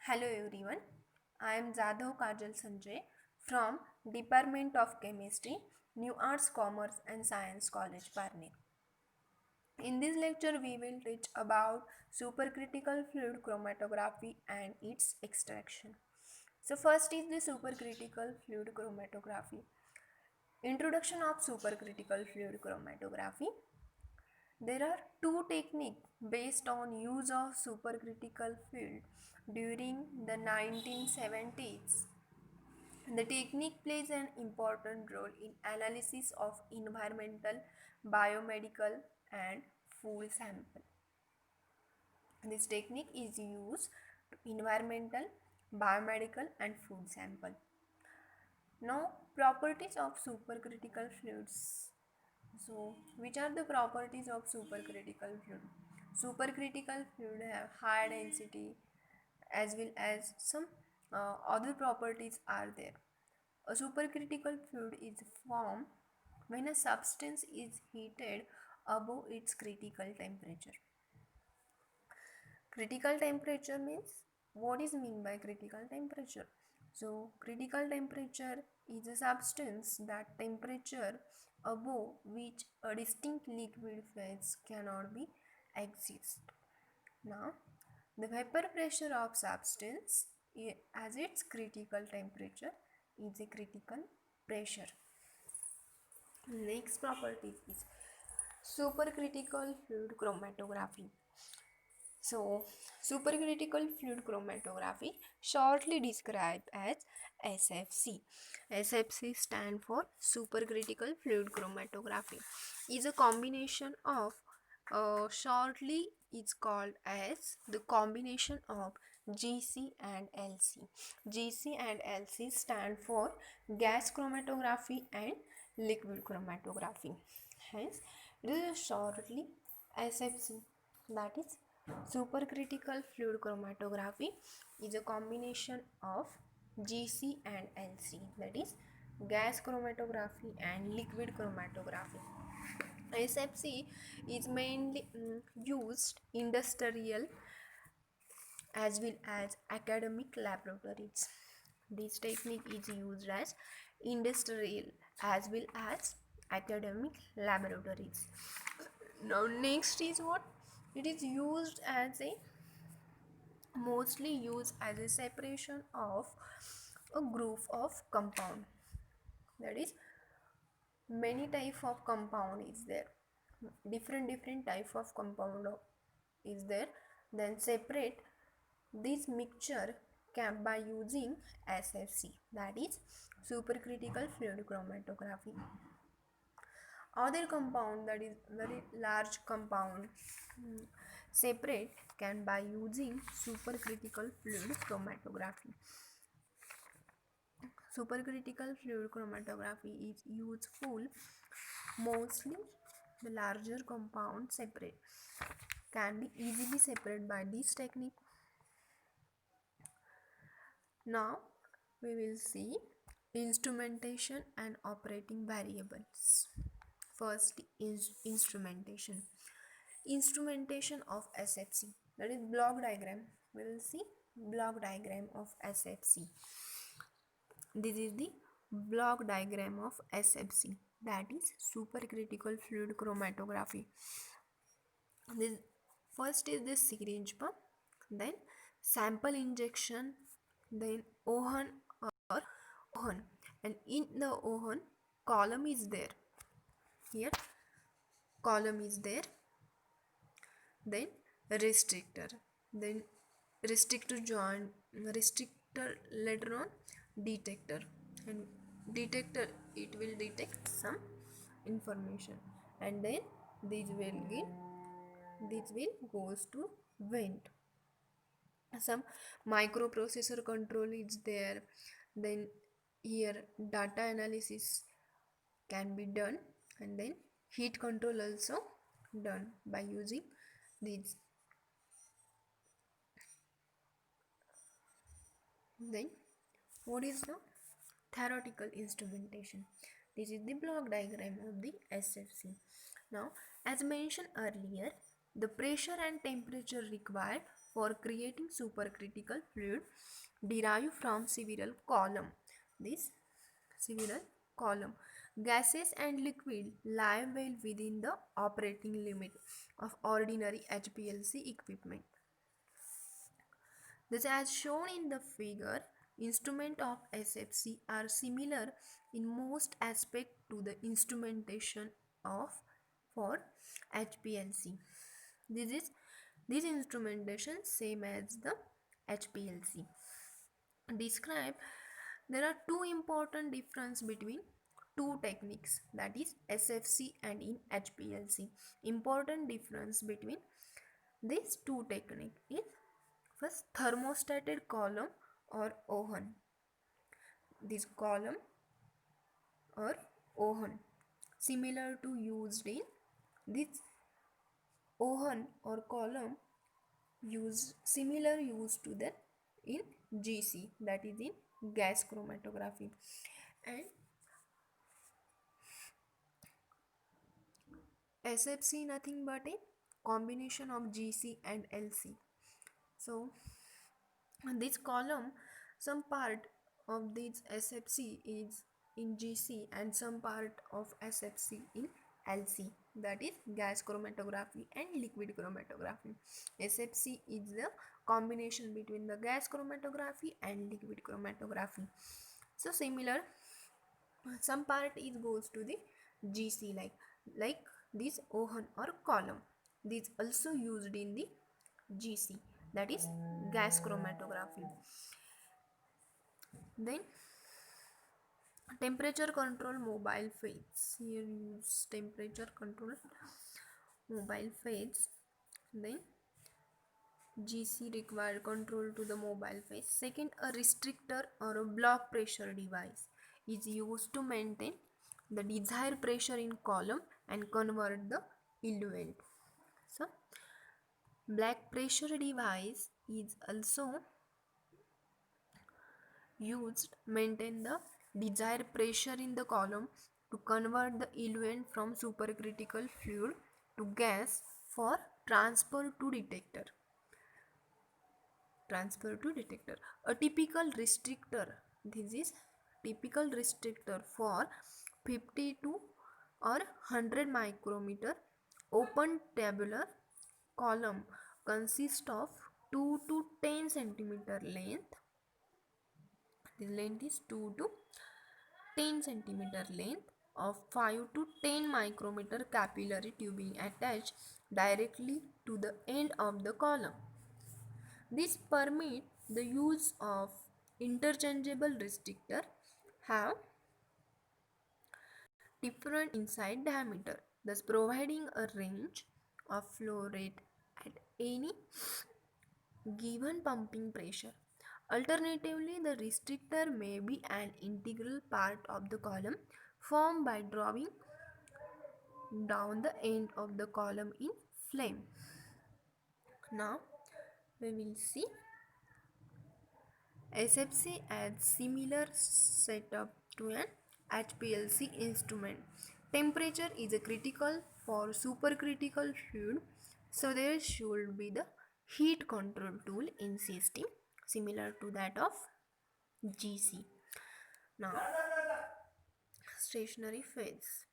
Hello everyone, I am Jadhav Kajal Sanjay from Department of Chemistry, New Arts, Commerce and Science College, Parne. In this lecture, we will teach about supercritical fluid chromatography and its extraction. So first is the supercritical fluid chromatography. Introduction of supercritical fluid chromatography. There are two techniques based on use of supercritical field during the 1970s. The technique plays an important role in analysis of environmental, biomedical and food sample. This technique is used to environmental, biomedical and food sample. Now, properties of supercritical fluids. So, which are the properties of supercritical fluid? Supercritical fluid have high density as well as some other properties are there. A supercritical fluid is formed when a substance is heated above its critical temperature. Critical temperature means, what is mean by critical temperature? So critical temperature is a substance that temperature above which a distinct liquid phase cannot be exist. Now the vapor pressure of substance as its critical temperature is a critical pressure. Next property is supercritical fluid chromatography. So, supercritical fluid chromatography, shortly described as SFC. SFC stand for supercritical fluid chromatography. Is a combination of shortly it's called as the combination of GC and LC. GC and LC stand for gas chromatography and liquid chromatography. Hence, it is shortly SFC, that is supercritical fluid chromatography is a combination of GC and LC, that is gas chromatography and liquid chromatography. SFC is mainly used industrial as well as academic laboratories. This technique is used as industrial as well as academic laboratories. Now next is what? It is used as a mostly used as a separation of a group of compound, that is many type of compound is there, different type of compound is there, then separate this mixture can by using SFC, that is supercritical fluid chromatography. Other compound, that is very large compound, separate can by using supercritical fluid chromatography. Supercritical fluid chromatography is useful mostly the larger compound separate can be easily separated by this technique. Now we will see instrumentation and operating variables. First is instrumentation. Instrumentation of SFC, that is block diagram. We will see block diagram of SFC. This is the block diagram of SFC, that is supercritical fluid chromatography. This first is the syringe pump, then sample injection, then oven or oven, and in the oven column is there. Here column is there, then restrictor, then restrictor joint, restrictor later on detector, and detector it will detect some information, and then this will goes to vent. Some microprocessor control is there, then here data analysis can be done, and then heat control also done by using these. Then what is the theoretical instrumentation? This is the block diagram of the SFC. Now as mentioned earlier, the pressure and temperature required for creating supercritical fluid derived from several column. This several column. Gases and liquid lie well within the operating limit of ordinary HPLC equipment. This, as shown in the figure, instruments of SFC are similar in most aspects to the instrumentation of for HPLC. This instrumentation same as the HPLC. Describe, there are two important difference between two techniques, that is SFC and in HPLC. Important difference between these two techniques is first thermostated column or Owen. This column or Owen similar to used in this Owen or column used to that in GC, that is in gas chromatography, and SFC nothing but a combination of GC and LC. So this column, some part of this SFC is in GC and some part of SFC in LC, that is gas chromatography and liquid chromatography. SFC is the combination between the gas chromatography and liquid chromatography. So similar, some part is goes to the GC, like this Owen or column. This also used in the GC, that is gas chromatography. Then temperature control mobile fades. Here use temperature control mobile fades. Then GC required control to the mobile phase. Second, a restrictor or a block pressure device is used to maintain the desired pressure in column and convert the eluent. So block pressure device is also used maintain the desired pressure in the column to convert the eluent from supercritical fluid to gas for transfer to detector. A typical restrictor, this is typical restrictor for 52 or 100 micrometer open tabular column consists of 2 to 10 centimeter length. The length is 2 to 10 centimeter length of 5 to 10 micrometer capillary tubing attached directly to the end of the column. This permits the use of interchangeable restrictor have different inside diameter, thus providing a range of flow rate at any given pumping pressure. Alternatively, the restrictor may be an integral part of the column formed by drawing down the end of the column in flame. Now we will see SFC adds similar setup to an HPLC instrument. Temperature is a critical for supercritical fluid, so there should be the heat control tool in system similar to that of GC. Now stationary phase.